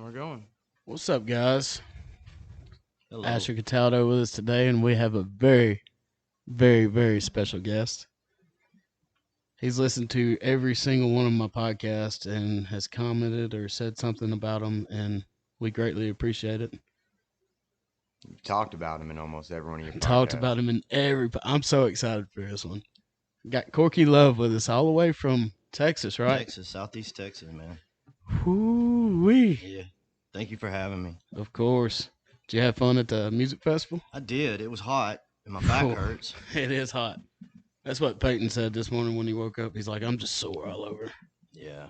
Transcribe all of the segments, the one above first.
We're going. What's up, guys? Hello. Asher Cataldo with us today, and we have a very, very, very special guest. He's listened to every single one of my podcasts and has commented or said something about them, and we greatly appreciate it. You talked about him in almost every one of your podcasts. Talked about him in every. I'm so excited for this one. Got Corkey Love with us all the way from Texas, right? Texas, Southeast Texas, man. Whoo-wee. Yeah. Thank you for having me. Of course. Did you have fun at the music festival? I did. It was hot, and my back hurts. It is hot. That's what Peyton said this morning when he woke up. He's like, I'm just sore all over. Yeah.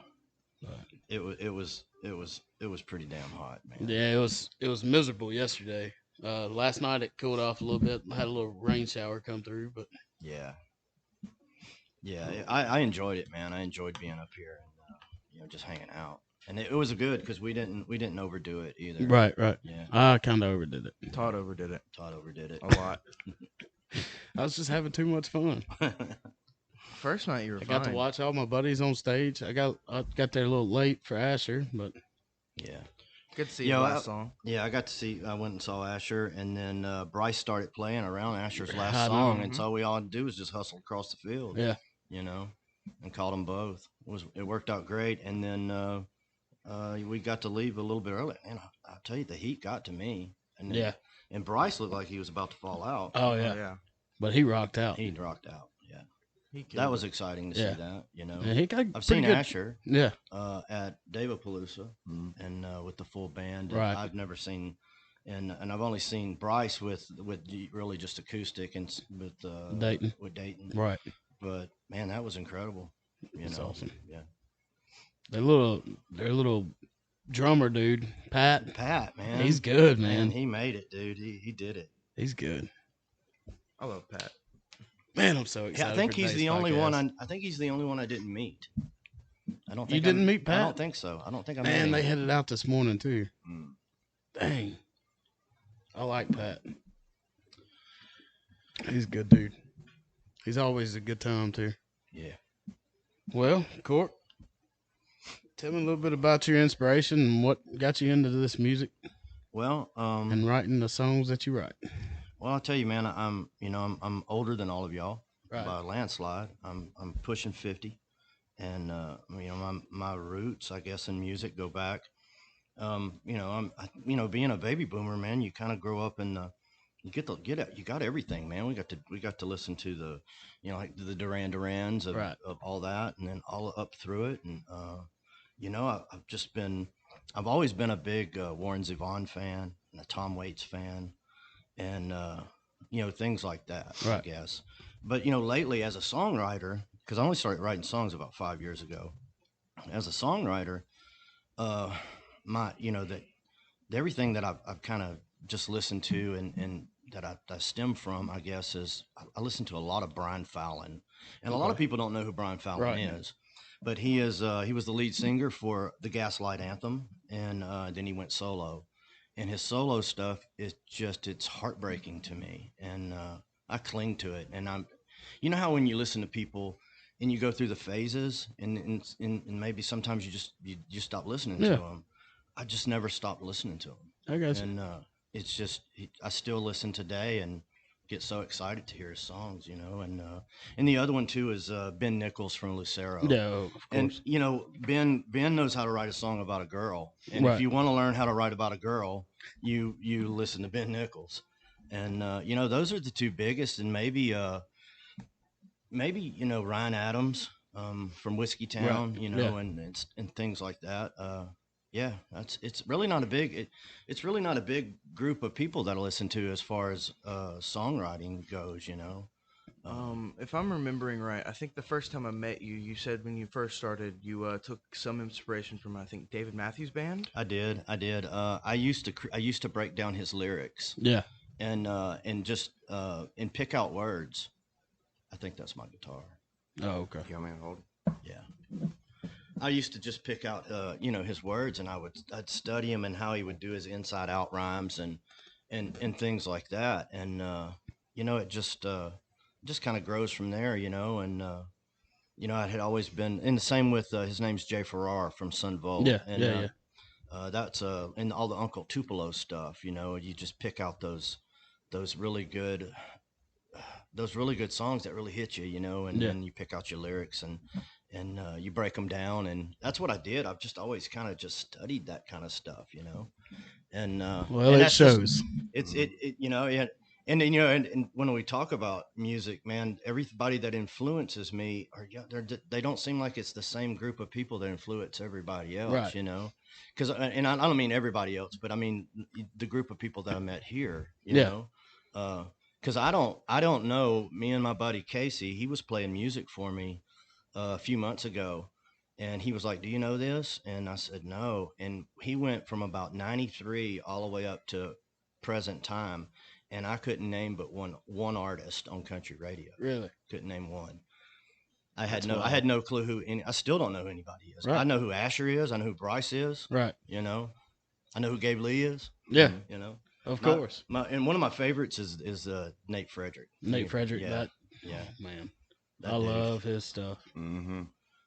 It was pretty damn hot, man. Yeah, it was miserable yesterday. Last night it cooled off a little bit. I had a little rain shower come through, but Yeah. I enjoyed it, man. I enjoyed being up here and just hanging out. And it was good because we didn't overdo it either. right. Yeah. I kind of overdid it. Todd overdid it Todd overdid it a lot. I was just having too much fun. First night you were I got to watch all my buddies on stage. I got there a little late for Asher, but Yeah. Good to see you last song. Yeah, I went and saw Asher, and then Bryce started playing around Asher's last I know. song, and so we all had to do was just hustle across the field. yeah, And caught them both. It worked out great, and then we got to leave a little bit early. And I'll tell you, the heat got to me. And then, yeah. And Bryce looked like he was about to fall out. Oh yeah. But he rocked out. He rocked out. Yeah, He that was exciting to Yeah. see that. Yeah, he got I've seen pretty good. Asher Yeah, at Davapalooza and with the full band. And Right. I've never seen, and I've only seen Bryce with really just acoustic and with Dayton. With Dayton. right. But man, that was incredible. It's awesome. Yeah. Their little drummer dude, Pat. Pat, man. He's good, man. He made it, dude. He did it. He's good. I love Pat. Man, I'm so excited. Yeah, I think for he's today's the only podcast. one. I think he's the only one I didn't meet. I don't. You Think didn't I'm- meet Pat? I don't think so. I don't think I met Man, him. they headed out this morning too. Mm. Dang. I like Pat. He's a good dude. He's always a good time too. Yeah. Well, Cork, tell me a little bit about your inspiration and what got you into this music Well, and writing the songs that you write. well, I'll tell you, man. I'm older than all of y'all Right. by a landslide. I'm pushing 50, and my roots, I guess, in music go back. Being a baby boomer, man, you kind of grow up in the. You got everything, man. We got to listen to the, like the Duran Durans of, Right. of all that, and then all up through it, and I've always been a big Warren Zevon fan and a Tom Waits fan, and things like that, I Right. guess. But lately as a songwriter, because I only started writing songs about 5 years ago, as a songwriter, that everything that I've kind of just listened to and that I stem from, I guess, is I listen to a lot of Brian Fallon, and a lot of people don't know who Brian Fallon Right. is, but he was the lead singer for the Gaslight Anthem, and then he went solo, and his solo stuff is it's heartbreaking to me, and I cling to it, and how when you listen to people and you go through the phases, and maybe sometimes you just stop listening Yeah. to them. I just never stopped listening to them. I guess. And it's just I still listen today and get so excited to hear his songs, and the other one too is Ben Nichols from Lucero. No, of course. And Ben knows how to write a song about a girl, and Right. if you want to learn how to write about a girl, you listen to Ben Nichols, and those are the two biggest, and maybe Ryan Adams from Whiskey Town, Right. Yeah. and things like that. Yeah, it's really not a big it's really not a big group of people that I listen to as far as songwriting goes. If I'm remembering right, I think the first time I met you, you said when you first started, you took some inspiration from I think David Matthews Band. I did. I used to break down his lyrics Yeah. and just and pick out words. I think that's my guitar. Oh, okay. You want me to hold? Yeah. I used to just pick out, his words, and I'd study him and how he would do his inside out rhymes and things like that. And, it just kind of grows from there, and, I had always been, and the same with, his name's Jay Farrar from Sun Volt. Yeah, And, yeah. That's and all the Uncle Tupelo stuff. You know, you just pick out those really good songs that really hit you. You know, and Yeah. then you pick out your lyrics and you break them down, and that's what I did. I've just always kind of just studied that kind of stuff. You know, and Well, and it that's just shows. it's it you know and then, you know, and when we talk about music, man, everybody that influences me are they don't seem like it's the same group of people that influence everybody else, Right. you know, because and I don't mean everybody else, but I mean the group of people that I met here, you Yeah. know, because I don't know, me and my buddy Casey, he was playing music for me a few months ago. And he was like, "Do you know this?" And I said, "No." And he went from about 93 all the way up to present time, and I couldn't name but one artist on country radio. Really. Couldn't name one. That's I wild. had no clue who any. I still don't know who anybody is. Right. I know who Asher is. I know who Bryce is. Right. You know, I know who Gabe Lee is. Yeah. You know, Of my, course. and one of my favorites is Nate Frederick. Nate Frederick. Yeah, That. yeah. Oh, man. That I dude. love his stuff. Mm-hmm.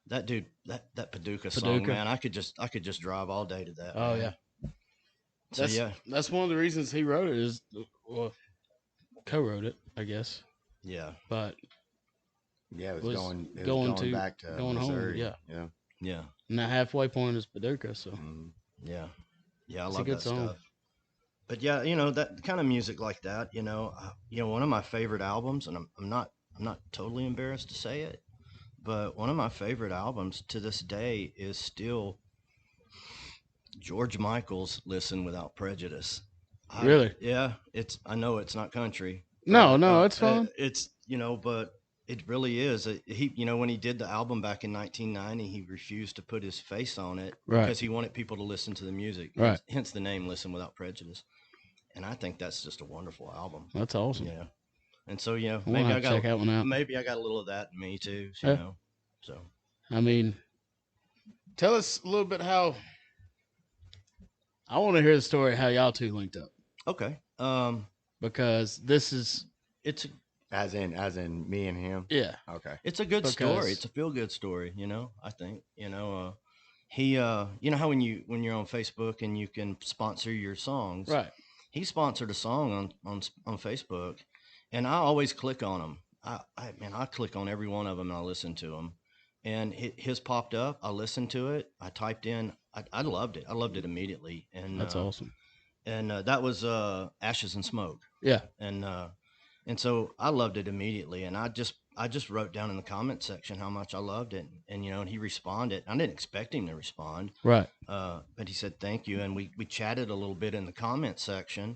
That dude, that Paducah song, man, I could just drive all day to that. Oh, man. yeah. So That's one of the reasons he wrote it is, well, co-wrote it, I guess. yeah, But Yeah, it Was was going going to- back to going home, Missouri. yeah. Yeah. yeah, and that halfway point is Paducah, so Mhm. yeah. I It's a love good that song. stuff. But yeah, you know, that kind of music like that, one of my favorite albums, and I'm not totally embarrassed to say it, but one of my favorite albums to this day is still George Michael's "Listen Without Prejudice." Really? Yeah, I know it's not country. No, but, no, it's fine. It's but it really is. He, when he did the album back in 1990, he refused to put his face on it Right. because he wanted people to listen to the music. Right. Hence the name "Listen Without Prejudice." And I think that's just a wonderful album. That's awesome. Yeah. And so I maybe want I to got check that one out. maybe I got a little of that in me too. You Yeah. know. So I mean, tell us a little bit how. I want to hear the story how y'all two linked up okay. because this is It's As in me and him. yeah. Okay. It's a good Because- story. It's a feel good story, I think, he, you know how when you're on Facebook and you can sponsor your songs, Right. he sponsored a song on Facebook, and I always click on them. I click on every one of them and I listen to them, and his popped up. I listened to it. I typed in. I loved it. I loved it immediately, and That's awesome. And that was Ashes and Smoke. Yeah. And so I loved it immediately, and I just wrote down in the comment section how much I loved it, and and he responded. I didn't expect him to respond, Right. but he said thank you, and we chatted a little bit in the comment section,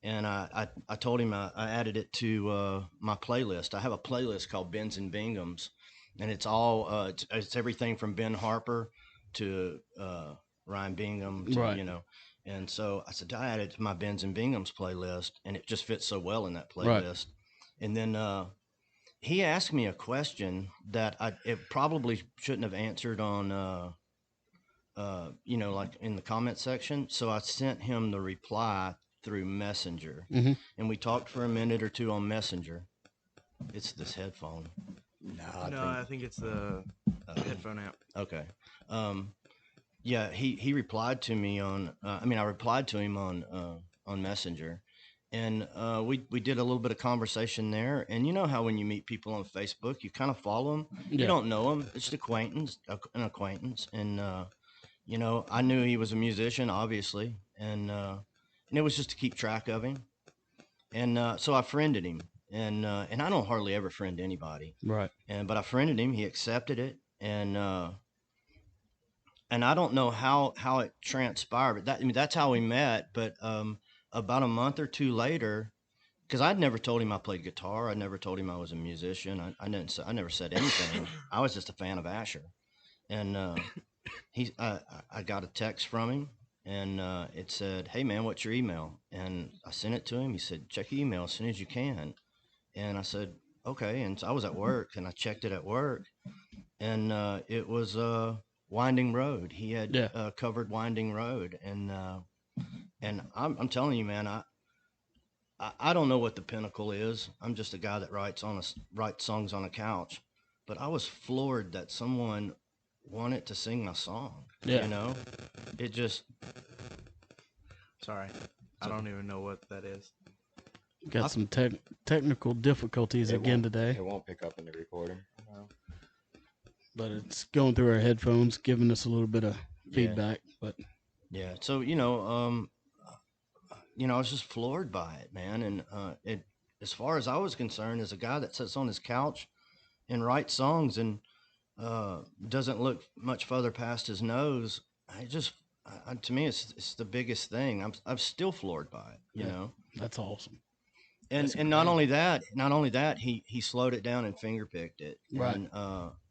and I told him I added it to my playlist. I have a playlist called Bens and Bingham's, and it's all it's everything from Ben Harper to Ryan Bingham to Right. And so I said, I added it to my Benz and Bingham's playlist, and it just fits so well in that Right. playlist. And then he asked me a question that it probably shouldn't have answered on, like in the comment section. So I sent him the reply through Messenger, Mhm. and we talked for a minute or two on Messenger. It's this headphone. No, I think it's the headphone app. Okay. Yeah, he replied to me on. I replied to him on Messenger, and we did a little bit of conversation there. And you know how when you meet people on Facebook, you kind of follow them. Yeah. You don't know them; it's an acquaintance. And I knew he was a musician, obviously, and it was just to keep track of him. And so I friended him, and I don't hardly ever friend anybody. Right. But I friended him. He accepted it, and I don't know how it transpired, but that's how we met. But about a month or two later, because I'd never told him I played guitar, I never told him I was a musician. I never said anything. I was just a fan of Asher, and I got a text from him, and it said, "Hey man, what's your email?" And I sent it to him. He said, "Check your email as soon as you can." And I said, "Okay." And so I was at work, and I checked it at work, and it was Winding Road. He had Yeah. covered Winding Road, and I'm telling you, man, I don't know what the pinnacle is. I'm just a guy that writes songs on a couch, but I was floored that someone wanted to sing my song. Yeah. It just Sorry, I don't even know what that is. Got some technical difficulties again today, It won't pick up in the recording. No. but it's going through our headphones, giving us a little bit of feedback. But yeah. So I was just floored by it, man. And it, as far as I was concerned, as a guy that sits on his couch and writes songs and doesn't look much further past his nose, to me, it's the biggest thing. I'm still floored by it, you know. that's awesome. And not only that, he slowed it down and finger picked it, Right.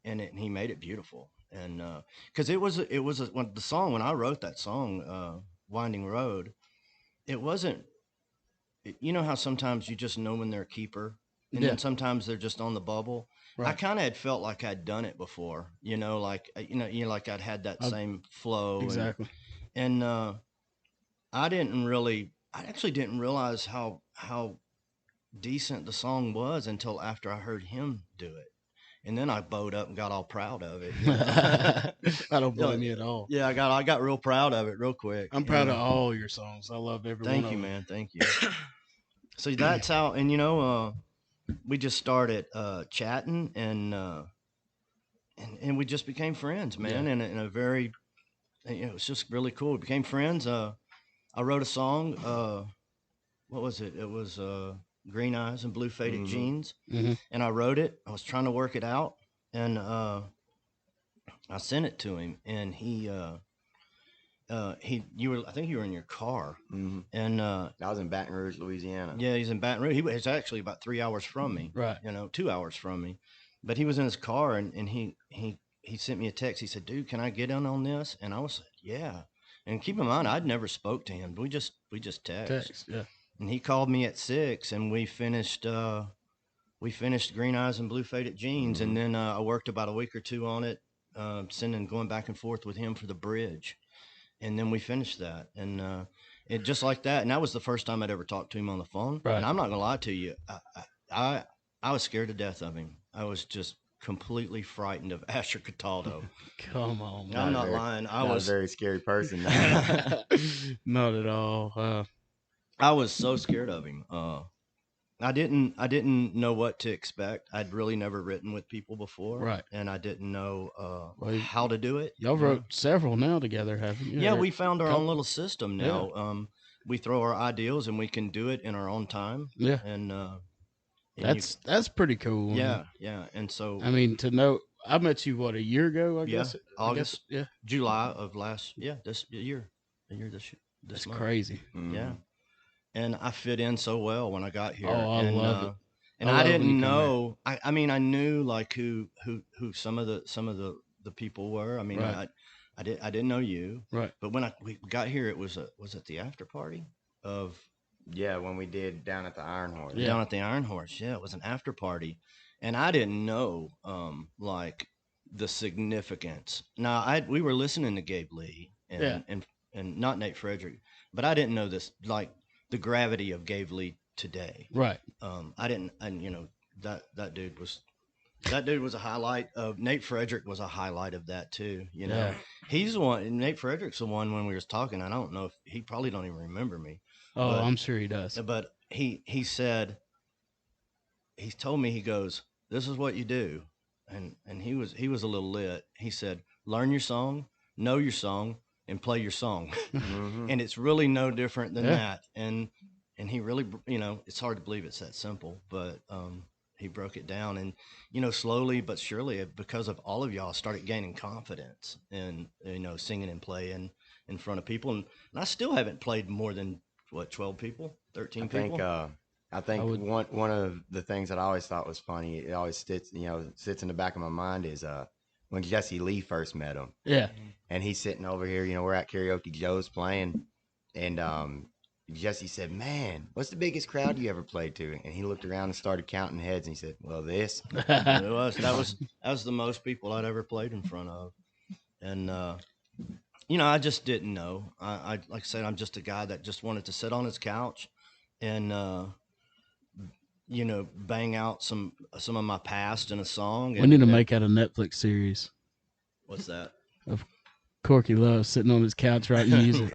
and he made it beautiful. And because when I wrote that song, Winding Road, it wasn't. You know how sometimes you just know when they're a keeper, and then sometimes they're just on the bubble. Right. I kind of had felt like I'd done it before, like I'd had that same flow. Exactly. And I actually didn't realize how decent the song was until after I heard him do it. And then I bowed up and got all proud of it. I don't blame you at all. Yeah, I got real proud of it real quick. I'm proud of all your songs. I love every one of them. Thank you, man. Thank you. So that's how, and we just started chatting, and we just became friends, man. And in a very, it was just really cool. We became friends. I wrote a song. What was it? It was Green Eyes and Blue Faded Jeans. Mm-hmm. And I wrote it. I was trying to work it out, and I sent it to him, and I think you were in your car, and I was in Baton Rouge, Louisiana. Yeah, he's in Baton Rouge. He was actually about 3 hours from me, right? 2 hours from me, but he was in his car, and he sent me a text. He said, "Dude, can I get in on this?" And I was like, "Yeah." And keep in mind, I'd never spoke to him. We just text. Yeah. And he called me at 6, and we finished Green Eyes and Blue Faded Jeans, and then I worked about a week or two on it, going back and forth with him for the bridge. And then we finished that, and it just like that. And that was the first time I'd ever talked to him on the phone. Right. And I'm not gonna lie to you, I was scared to death of him. I was just completely frightened of Asher Cataldo. Come on, man. I'm not lying. I was a very scary person. Not at all. I was so scared of him. I didn't know what to expect. I'd really never written with people before, right? And I didn't know how to do it. Y'all wrote several now together, haven't you? Yeah, we found our own little system now. Yeah. We throw our ideals, and we can do it in our own time. Yeah, and that's pretty cool. Yeah, yeah. And so I mean, to know, I met you a year ago. I guess August. Yeah, July of last. Yeah, this year. This month. Crazy. Yeah. And I fit in so well when I got here. Oh, I love it. And I didn't know. I mean, I knew like who some of the people were. I mean, right. I didn't know you. Right. But when we got here, it was it the after party of. Yeah, when we did down at the Iron Horse. Yeah. Down at the Iron Horse. Yeah, it was an after party, and I didn't know like the significance. Now we were listening to Gabe Lee and not Nate Frederick, but I didn't know this like. The gravity of Gabe Lee today. Right. I didn't, and that dude was a highlight of Nate Frederick was a highlight of that too. He's the one. Nate Frederick's the one when we was talking. I don't know if he probably don't even remember me. Oh, but, I'm sure he does. But he said, he told me, he goes, "This is what you do," and he was a little lit. He said, "Learn your song, know your song, and play your song." And it's really no different than that. And he really, it's hard to believe it's that simple, but he broke it down, and slowly but surely, because of all of y'all, I started gaining confidence in singing and playing in front of people, and I still haven't played more than 12 people, 13 people. I think one of the things that I always thought was funny, it always sits in the back of my mind, is when Jesse Lee first met him. Yeah. And he's sitting over here, we're at Karaoke Joe's playing, and Jesse said, "Man, what's the biggest crowd you ever played to?" And he looked around and started counting heads, and he said, "Well, this." That was the most people I'd ever played in front of. And I just didn't know. I like I said, I'm just a guy that just wanted to sit on his couch and bang out some of my past in a song. We need to make out a Netflix series. What's that? Of Corkey Love sitting on his couch writing music.